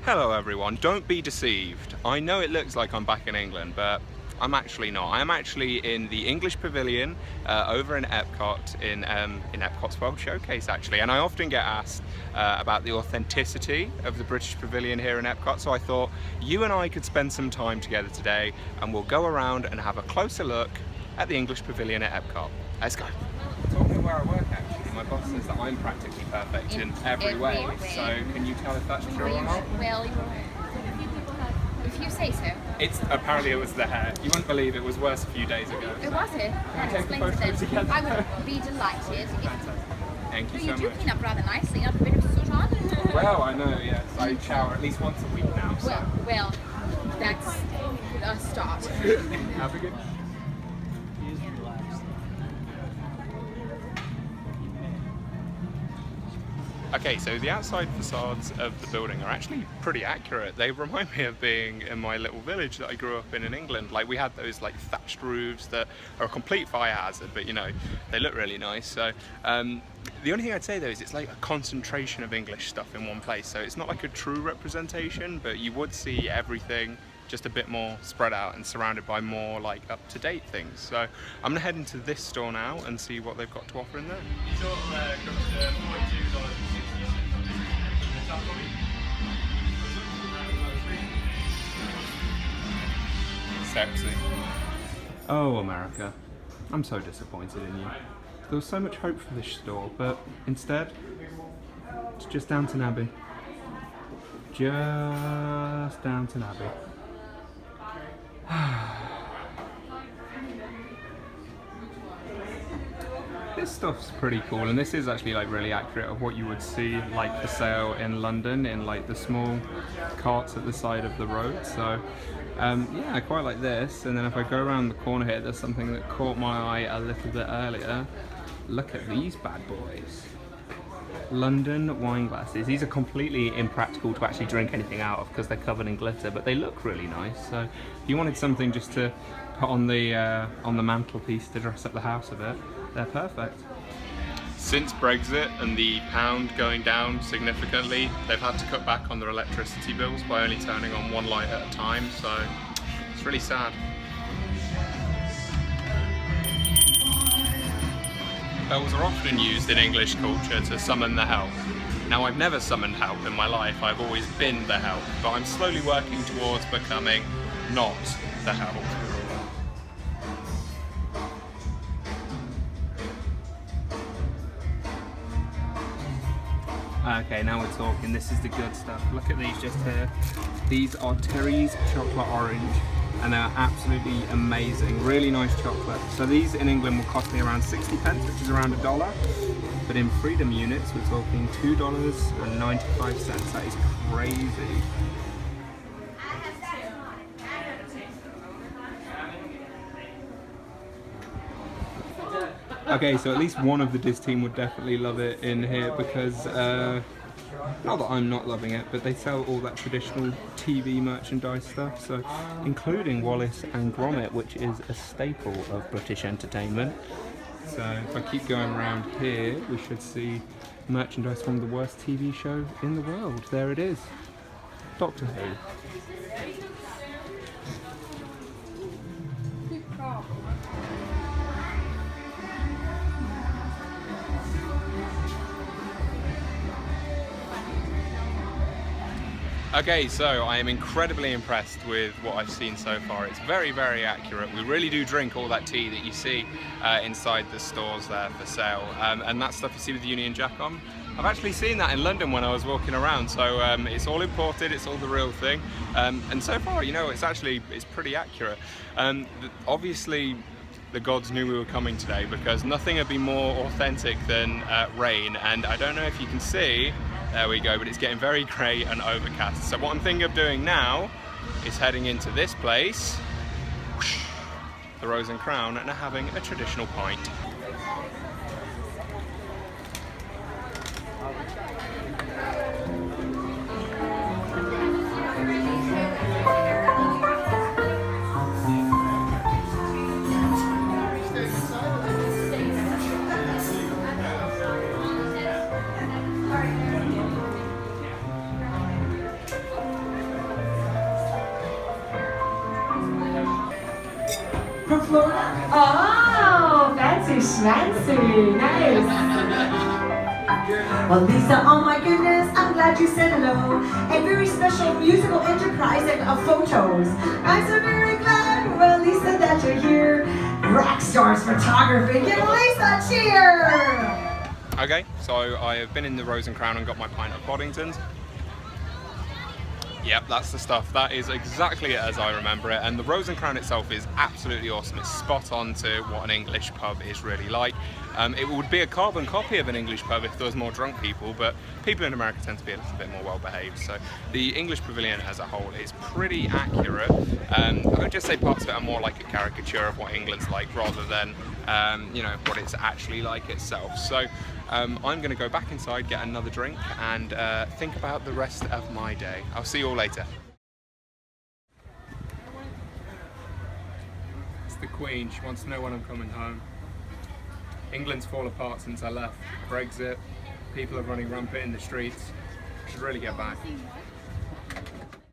Hello everyone, don't be deceived. I know it looks like I'm back in England, but I'm actually not. I'm actually in the English Pavilion over in Epcot, in Epcot's World Showcase actually. And I often get asked about the authenticity of the British Pavilion here in Epcot, so I thought you and I could spend some time together today and we'll go around and have a closer look at the English Pavilion at Epcot. Let's go. Talking where I work actually, my boss says that I'm practically perfect in every way. So can you tell if that's true or not? Well, if you say so. Apparently it was the hair. You wouldn't believe it was worse a few days ago. It was it? Can we take a Explains photo it. together? I would be delighted. Thank you so You do much. clean up rather nicely. You have a bit of soot on. Well, I know, yes. I shower at least once a week now. So. Well, that's a start. Have a good. Okay, so the outside facades of the building are actually pretty accurate. They remind me of being in my little village that I grew up in England. Like we had those like thatched roofs that are a complete fire hazard, but you know, they look really nice. So the only thing I'd say though is it's like a concentration of English stuff in one place. So it's not like a true representation, but you would see everything just a bit more spread out and surrounded by more like up-to-date things. So I'm gonna head into this store now and see what they've got to offer in there. Sexy. Oh, America. I'm so disappointed in you. There was so much hope for this store, but instead, it's just Downton Abbey. Just Downton Abbey. This stuff's pretty cool, and this is actually like really accurate of what you would see like for sale in London in like the small carts at the side of the road. So yeah, I quite like this. And then if I go around the corner here, there's something that caught my eye a little bit earlier. Look at these bad boys. London wine glasses. These are completely impractical to actually drink anything out of because they're covered in glitter, but they look really nice. So if you wanted something just to put on the mantelpiece to dress up the house a bit, they're perfect. Since Brexit and the pound going down significantly, they've had to cut back on their electricity bills by only turning on one light at a time, so it's really sad. Bells are often used in English culture to summon the help. Now, I've never summoned help in my life, I've always been the help, but I'm slowly working towards becoming not the help. Okay, now we're talking. This is the good stuff. Look at these just here. These are Terry's chocolate orange, and they're absolutely amazing. Really nice chocolate. So these in England will cost me around 60 pence, which is around $1. But in Freedom units, we're talking $2.95. That is crazy. Okay, so at least one of the Diz team would definitely love it in here because, not that I'm not loving it, but they sell all that traditional TV merchandise stuff, so including Wallace and Gromit, which is a staple of British entertainment. So if I keep going around here, we should see merchandise from the worst TV show in the world. There it is, Doctor Who. Okay, so I am incredibly impressed with what I've seen so far. It's very, very accurate. We really do drink all that tea that you see inside the stores there for sale. And that stuff you see with the Union Jack on, I've actually seen that in London when I was walking around. So it's all imported, it's all the real thing. And so far, you know, it's pretty accurate. Obviously, the gods knew we were coming today because nothing would be more authentic than rain. And I don't know if you can see, there we go, but it's getting very grey and overcast. So what I'm thinking of doing now is heading into this place, the Rose and Crown, and having a traditional pint. From Florida? Oh, fancy schmancy. Nice. Well, Lisa, oh my goodness, I'm glad you said hello. A very special musical enterprise of photos. I'm so very glad, well, Lisa, that you're here. Rock stars photography. Give Lisa a cheer. Okay, so I have been in the Rose and Crown and got my pint of Boddington's. Yep, that's the stuff. That is exactly it as I remember it. And the Rose and Crown itself is absolutely awesome. It's spot on to what an English pub is really like. It would be a carbon copy of an English pub if there was more drunk people, but people in America tend to be a little bit more well behaved. So the English Pavilion as a whole is pretty accurate. I would just say parts of it are more like a caricature of what England's like rather than you know, what it's actually like itself. So I'm going to go back inside, get another drink, and think about the rest of my day. I'll see you all later. It's the Queen. She wants to know when I'm coming home. England's fallen apart since I left. Brexit. People are running rampant in the streets. I should really get back.